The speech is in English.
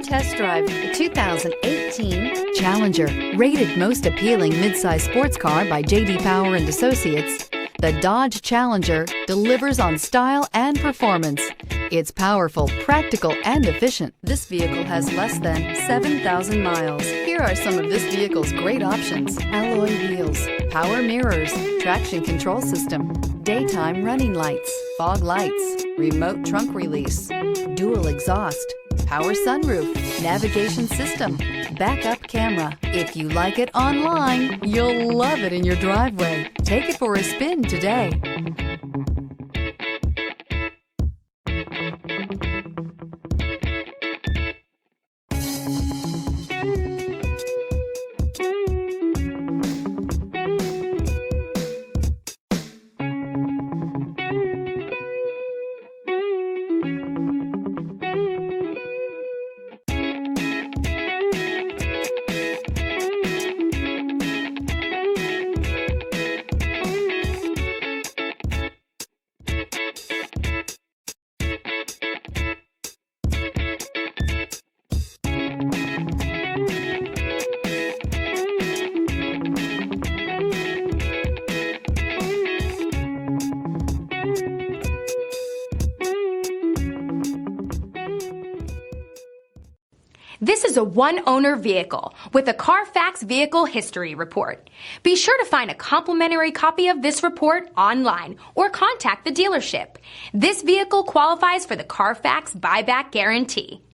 test drive the 2018 Challenger. Rated most appealing midsize sports car by J.D. Power and Associates, the Dodge Challenger delivers on style and performance. It's powerful, practical, and efficient. This vehicle has less than 7,000 miles. Here are some of this vehicle's great options: alloy wheels, power mirrors, traction control system, daytime running lights, fog lights, remote trunk release, dual exhaust, power sunroof, navigation system, backup camera. If you like it online, you'll love it in your driveway. Take it for a spin today. This is a one-owner vehicle with a Carfax Vehicle History Report. Be sure to find a complimentary copy of this report online or contact the dealership. This vehicle qualifies for the Carfax Buyback Guarantee.